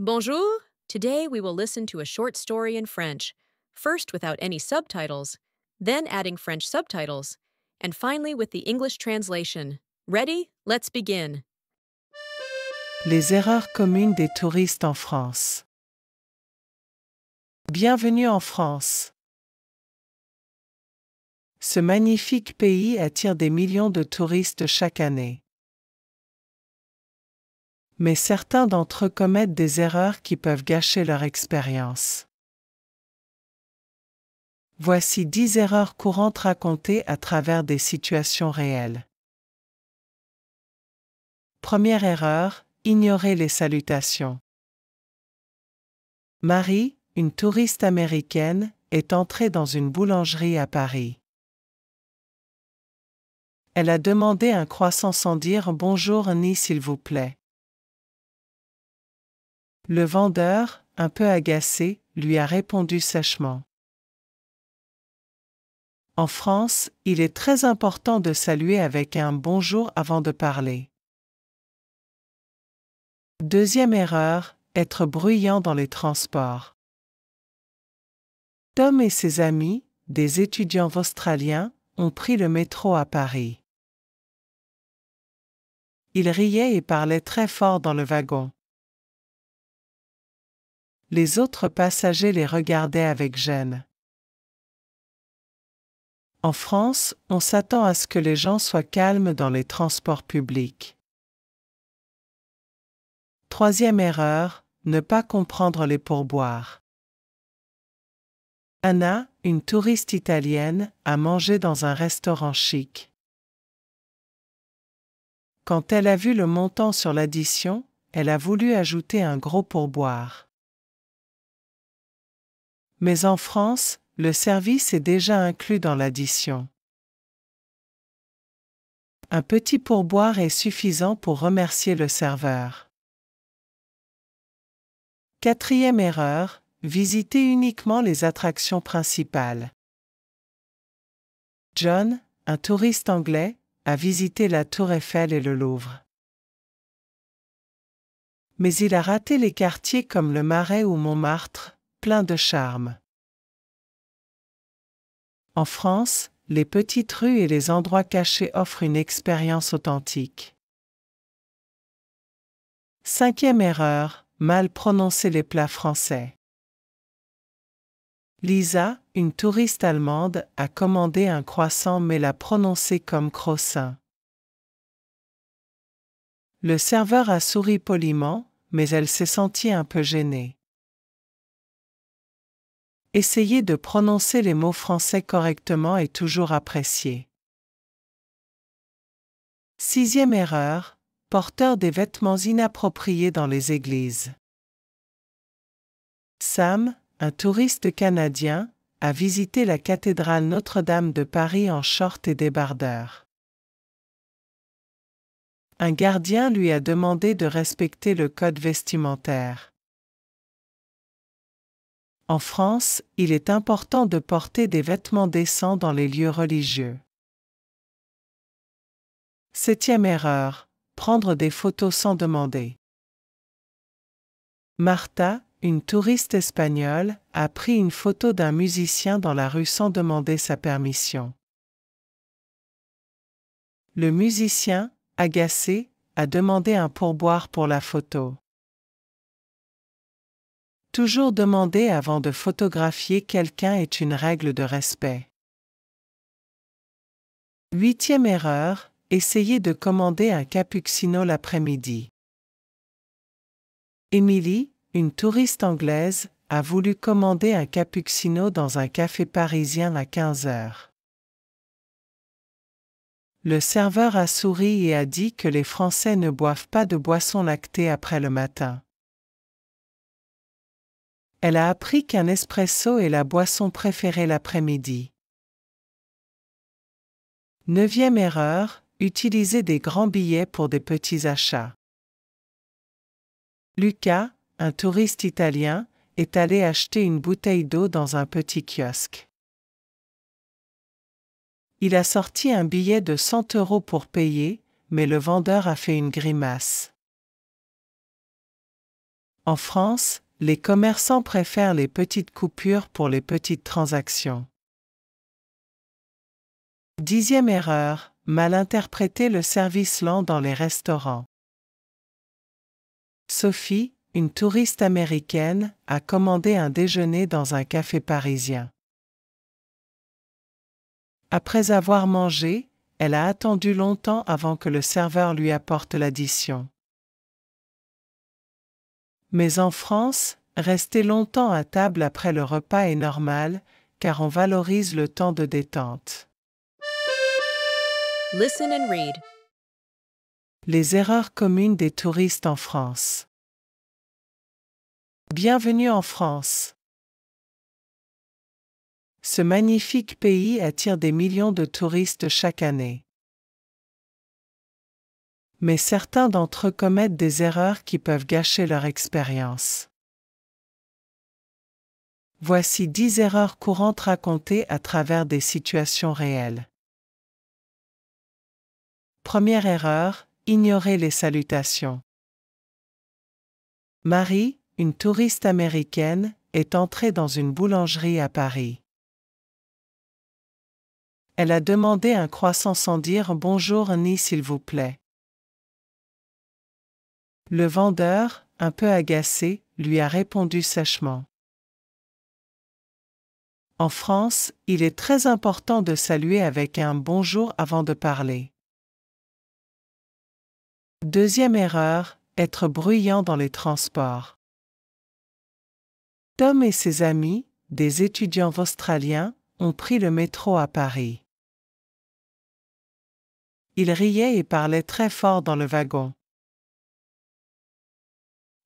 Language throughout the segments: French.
Bonjour! Today we will listen to a short story in French, first without any subtitles, then adding French subtitles, and finally with the English translation. Ready? Let's begin. Les erreurs communes des touristes en France. Bienvenue en France. Ce magnifique pays attire des millions de touristes chaque année. Mais certains d'entre eux commettent des erreurs qui peuvent gâcher leur expérience. Voici 10 erreurs courantes racontées à travers des situations réelles. Première erreur, ignorer les salutations. Marie, une touriste américaine, est entrée dans une boulangerie à Paris. Elle a demandé un croissant sans dire bonjour ni s'il vous plaît. Le vendeur, un peu agacé, lui a répondu sèchement. En France, il est très important de saluer avec un bonjour avant de parler. Deuxième erreur, être bruyant dans les transports. Tom et ses amis, des étudiants australiens, ont pris le métro à Paris. Ils riaient et parlaient très fort dans le wagon. Les autres passagers les regardaient avec gêne. En France, on s'attend à ce que les gens soient calmes dans les transports publics. Troisième erreur, ne pas comprendre les pourboires. Anna, une touriste italienne, a mangé dans un restaurant chic. Quand elle a vu le montant sur l'addition, elle a voulu ajouter un gros pourboire. Mais en France, le service est déjà inclus dans l'addition. Un petit pourboire est suffisant pour remercier le serveur. Quatrième erreur, visiter uniquement les attractions principales. John, un touriste anglais, a visité la Tour Eiffel et le Louvre. Mais il a raté les quartiers comme le Marais ou Montmartre, pleins de charme. En France, les petites rues et les endroits cachés offrent une expérience authentique. Cinquième erreur, mal prononcer les plats français. Lisa, une touriste allemande, a commandé un croissant mais l'a prononcé comme croissant. Le serveur a souri poliment, mais elle s'est sentie un peu gênée. Essayer de prononcer les mots français correctement est toujours apprécié. Sixième erreur, porteur des vêtements inappropriés dans les églises. Sam, un touriste canadien, a visité la cathédrale Notre-Dame de Paris en short et débardeur. Un gardien lui a demandé de respecter le code vestimentaire. En France, il est important de porter des vêtements décents dans les lieux religieux. Septième erreur, prendre des photos sans demander. Martha, une touriste espagnole, a pris une photo d'un musicien dans la rue sans demander sa permission. Le musicien, agacé, a demandé un pourboire pour la photo. Toujours demander avant de photographier quelqu'un est une règle de respect. Huitième erreur, essayer de commander un cappuccino l'après-midi. Emily, une touriste anglaise, a voulu commander un cappuccino dans un café parisien à 15 heures. Le serveur a souri et a dit que les Français ne boivent pas de boissons lactées après le matin. Elle a appris qu'un espresso est la boisson préférée l'après-midi. Neuvième erreur, utiliser des grands billets pour des petits achats. Lucas, un touriste italien, est allé acheter une bouteille d'eau dans un petit kiosque. Il a sorti un billet de 100 € pour payer, mais le vendeur a fait une grimace. En France, les commerçants préfèrent les petites coupures pour les petites transactions. 10e erreur, mal interpréter le service lent dans les restaurants. Sophie, une touriste américaine, a commandé un déjeuner dans un café parisien. Après avoir mangé, elle a attendu longtemps avant que le serveur lui apporte l'addition. Mais en France, rester longtemps à table après le repas est normal, car on valorise le temps de détente. Listen and read. Les erreurs communes des touristes en France. Bienvenue en France. Ce magnifique pays attire des millions de touristes chaque année. Mais certains d'entre eux commettent des erreurs qui peuvent gâcher leur expérience. Voici 10 erreurs courantes racontées à travers des situations réelles. Première erreur, ignorer les salutations. Marie, une touriste américaine, est entrée dans une boulangerie à Paris. Elle a demandé un croissant sans dire « bonjour » ni « s'il vous plaît ». Le vendeur, un peu agacé, lui a répondu sèchement. En France, il est très important de saluer avec un « bonjour » avant de parler. Deuxième erreur, être bruyant dans les transports. Tom et ses amis, des étudiants australiens, ont pris le métro à Paris. Ils riaient et parlaient très fort dans le wagon.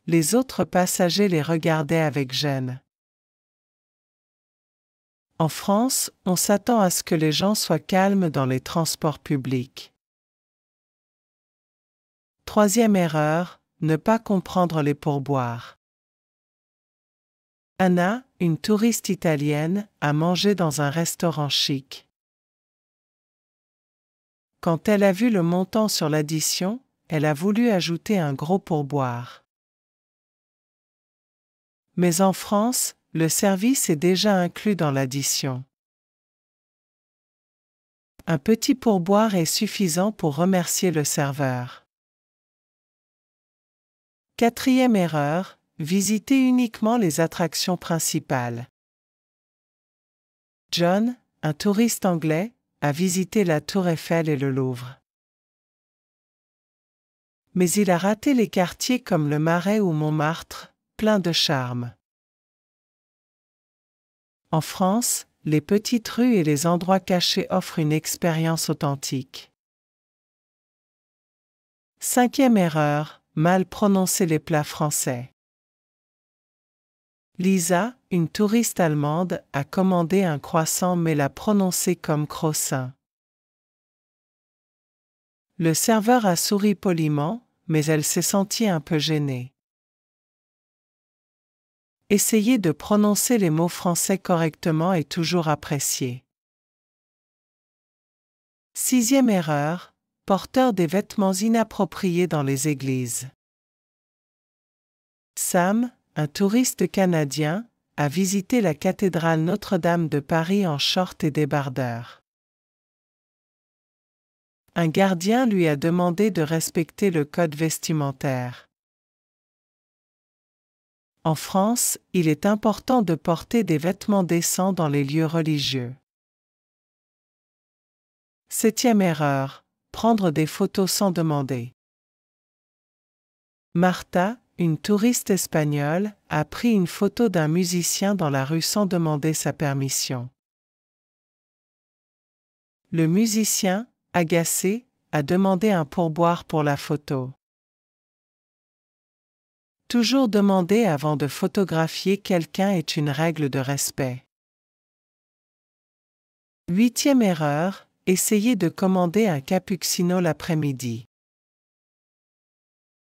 Les autres passagers les regardaient avec gêne. En France, on s'attend à ce que les gens soient calmes dans les transports publics. Troisième erreur, ne pas comprendre les pourboires. Anna, une touriste italienne, a mangé dans un restaurant chic. Quand elle a vu le montant sur l'addition, elle a voulu ajouter un gros pourboire. Mais en France, le service est déjà inclus dans l'addition. Un petit pourboire est suffisant pour remercier le serveur. Quatrième erreur, visiter uniquement les attractions principales. John, un touriste anglais, a visité la Tour Eiffel et le Louvre. Mais il a raté les quartiers comme le Marais ou Montmartre, pleins de charme. En France, les petites rues et les endroits cachés offrent une expérience authentique. Cinquième erreur, mal prononcer les plats français. Lisa, une touriste allemande, a commandé un croissant mais l'a prononcé comme croissant. Le serveur a souri poliment, mais elle s'est sentie un peu gênée. Essayer de prononcer les mots français correctement est toujours apprécié. Sixième erreur, porteur des vêtements inappropriés dans les églises. Sam, un touriste canadien, a visité la cathédrale Notre-Dame de Paris en short et débardeur. Un gardien lui a demandé de respecter le code vestimentaire. En France, il est important de porter des vêtements décents dans les lieux religieux. Septième erreur, prendre des photos sans demander. Martha, une touriste espagnole, a pris une photo d'un musicien dans la rue sans demander sa permission. Le musicien, agacé, a demandé un pourboire pour la photo. Toujours demander avant de photographier quelqu'un est une règle de respect. Huitième erreur, essayer de commander un cappuccino l'après-midi.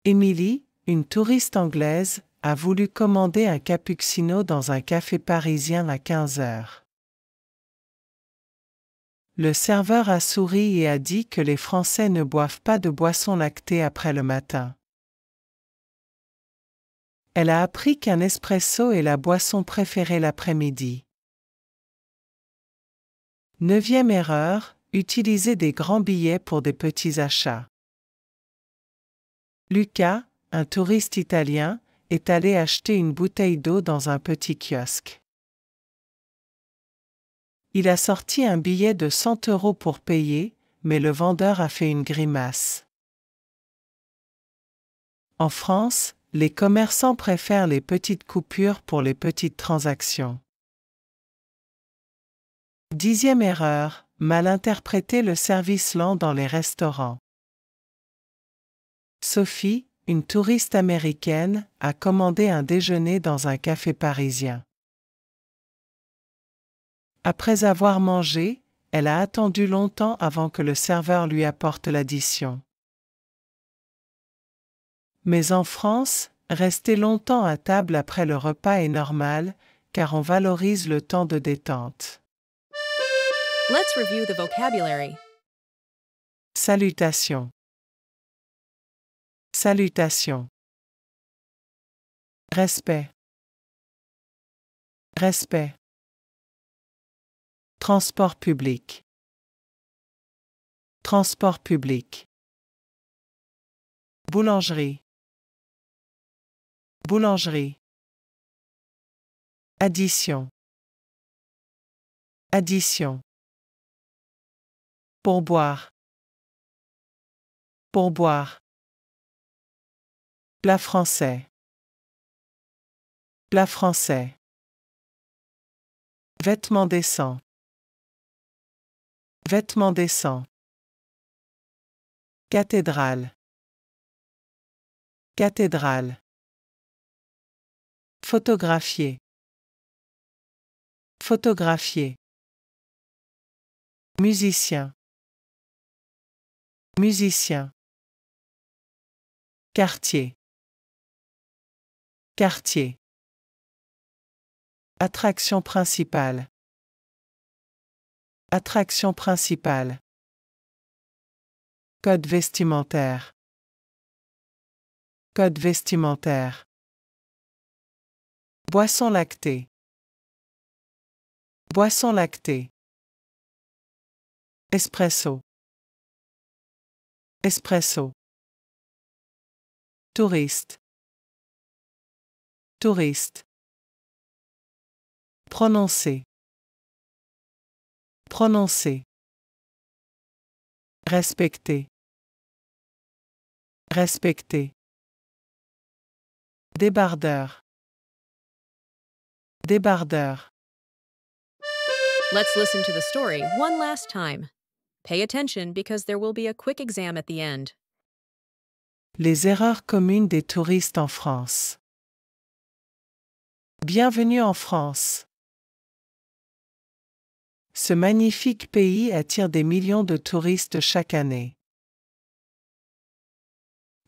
Emily, une touriste anglaise, a voulu commander un cappuccino dans un café parisien à 15 heures. Le serveur a souri et a dit que les Français ne boivent pas de boissons lactées après le matin. Elle a appris qu'un espresso est la boisson préférée l'après-midi. 9e erreur, utiliser des grands billets pour des petits achats. Luca, un touriste italien, est allé acheter une bouteille d'eau dans un petit kiosque. Il a sorti un billet de 100 € pour payer, mais le vendeur a fait une grimace. En France, les commerçants préfèrent les petites coupures pour les petites transactions. 10e erreur, mal interpréter le service lent dans les restaurants. Sophie, une touriste américaine, a commandé un déjeuner dans un café parisien. Après avoir mangé, elle a attendu longtemps avant que le serveur lui apporte l'addition. Mais en France, rester longtemps à table après le repas est normal, car on valorise le temps de détente. Let's review the vocabulary. Salutations. Salutations. Respect. Respect. Transport public. Transport public. Boulangerie. Boulangerie. Addition. Addition. Pourboire. Pourboire. Plat français. Plat français. Vêtements décents. Vêtements décents. Cathédrale. Cathédrale. Photographier. Photographier. Musicien. Musicien. Quartier. Quartier. Attraction principale. Attraction principale. Code vestimentaire. Code vestimentaire. Boisson lactée. Boisson lactée. Espresso. Espresso. Touriste. Touriste. Prononcer. Prononcer. Respecter. Respecter. Débardeur. Débardeur. Let's listen to the story one last time. Pay attention because there will be a quick exam at the end. Les erreurs communes des touristes en France. Bienvenue en France. Ce magnifique pays attire des millions de touristes chaque année.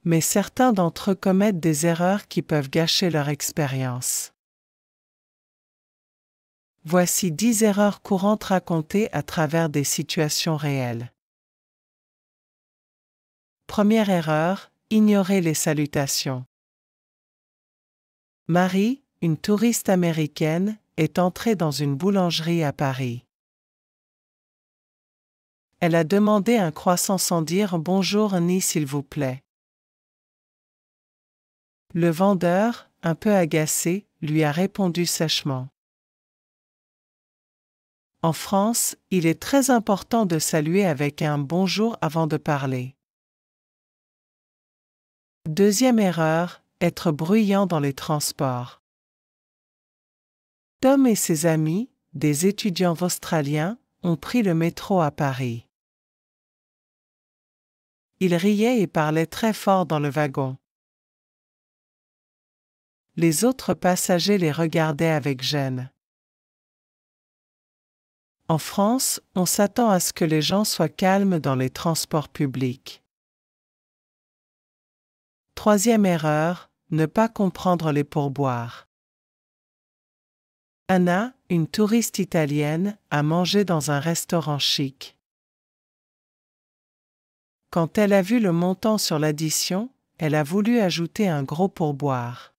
Mais certains d'entre eux commettent des erreurs qui peuvent gâcher leur expérience. Voici 10 erreurs courantes racontées à travers des situations réelles. Première erreur, ignorer les salutations. Marie, une touriste américaine, est entrée dans une boulangerie à Paris. Elle a demandé un croissant sans dire « bonjour » ni « s'il vous plaît ». Le vendeur, un peu agacé, lui a répondu sèchement. En France, il est très important de saluer avec un « bonjour » avant de parler. Deuxième erreur, être bruyant dans les transports. Tom et ses amis, des étudiants australiens, ont pris le métro à Paris. Ils riaient et parlaient très fort dans le wagon. Les autres passagers les regardaient avec gêne. En France, on s'attend à ce que les gens soient calmes dans les transports publics. Troisième erreur, ne pas comprendre les pourboires. Anna, une touriste italienne, a mangé dans un restaurant chic. Quand elle a vu le montant sur l'addition, elle a voulu ajouter un gros pourboire.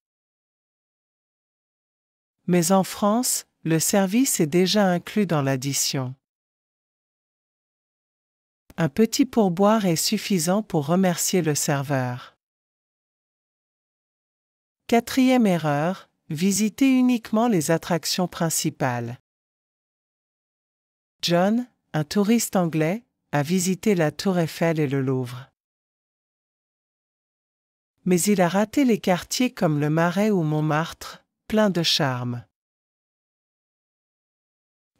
Mais en France, le service est déjà inclus dans l'addition. Un petit pourboire est suffisant pour remercier le serveur. Quatrième erreur, visitez uniquement les attractions principales. John, un touriste anglais, a visité la Tour Eiffel et le Louvre. Mais il a raté les quartiers comme le Marais ou Montmartre, pleins de charme.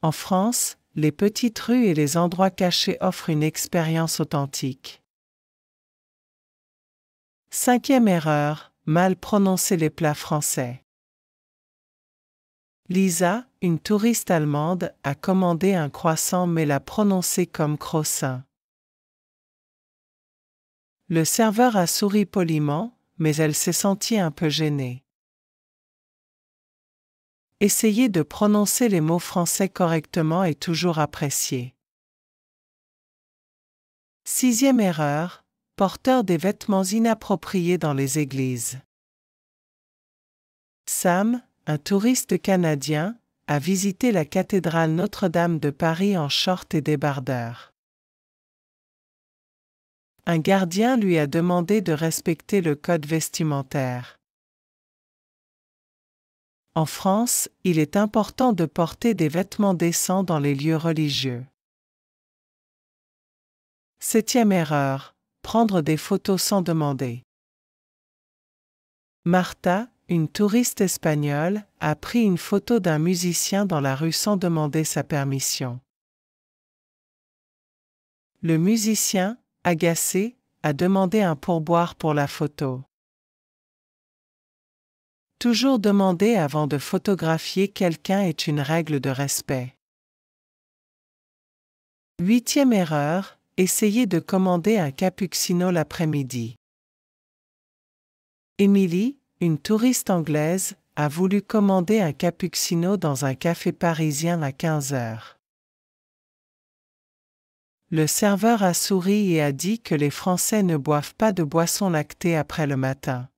En France, les petites rues et les endroits cachés offrent une expérience authentique. Cinquième erreur, mal prononcer les plats français. Lisa, une touriste allemande, a commandé un croissant mais l'a prononcé comme croissant. Le serveur a souri poliment, mais elle s'est sentie un peu gênée. Essayer de prononcer les mots français correctement est toujours apprécié. Sixième erreur, porteur des vêtements inappropriés dans les églises. Sam, un touriste canadien, a visité la cathédrale Notre-Dame de Paris en short et débardeur. Un gardien lui a demandé de respecter le code vestimentaire. En France, il est important de porter des vêtements décents dans les lieux religieux. Septième erreur, prendre des photos sans demander. Martha, une touriste espagnole, a pris une photo d'un musicien dans la rue sans demander sa permission. Le musicien, agacé, a demandé un pourboire pour la photo. Toujours demander avant de photographier quelqu'un est une règle de respect. Huitième erreur, essayer de commander un cappuccino l'après-midi. Emily, une touriste anglaise, a voulu commander un cappuccino dans un café parisien à 15 heures. Le serveur a souri et a dit que les Français ne boivent pas de boissons lactées après le matin.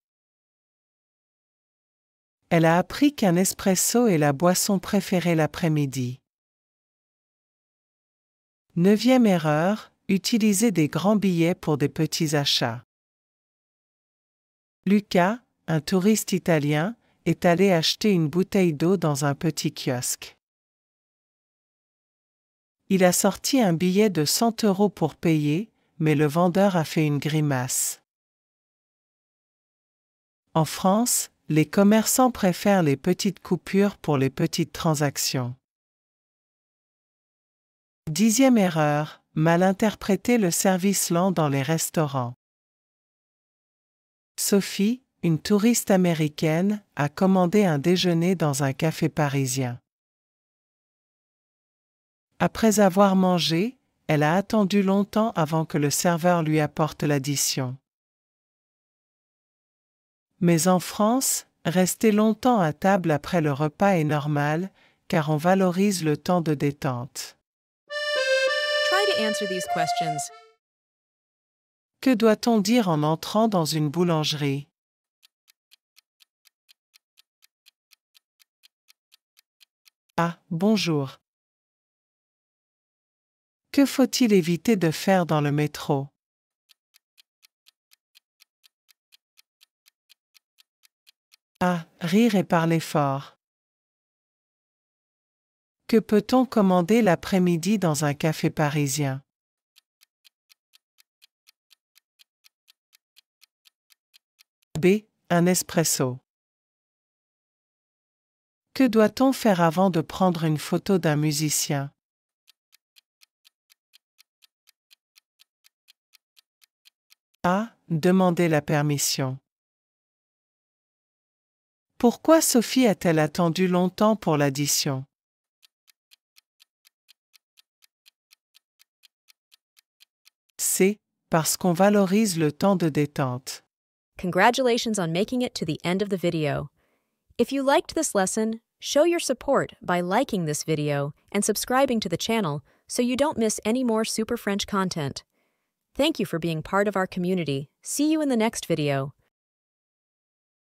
Elle a appris qu'un espresso est la boisson préférée l'après-midi. Neuvième erreur, utiliser des grands billets pour des petits achats. Lucas, un touriste italien, est allé acheter une bouteille d'eau dans un petit kiosque. Il a sorti un billet de 100 € pour payer, mais le vendeur a fait une grimace. En France, les commerçants préfèrent les petites coupures pour les petites transactions. Dixième erreur, mal interpréter le service lent dans les restaurants. Sophie, une touriste américaine, a commandé un déjeuner dans un café parisien. Après avoir mangé, elle a attendu longtemps avant que le serveur lui apporte l'addition. Mais en France, rester longtemps à table après le repas est normal, car on valorise le temps de détente. Try to answer these questions. Que doit-on dire en entrant dans une boulangerie? Ah, bonjour. Que faut-il éviter de faire dans le métro? A. Rire et parler fort. Que peut-on commander l'après-midi dans un café parisien? B. Un espresso. Que doit-on faire avant de prendre une photo d'un musicien? A. Demander la permission. Pourquoi Sophie a-t-elle attendu longtemps pour l'addition? C. Parce qu'on valorise le temps de détente. Congratulations on making it to the end of the video. If you liked this lesson, show your support by liking this video and subscribing to the channel so you don't miss any more Super French content. Thank you for being part of our community. See you in the next video.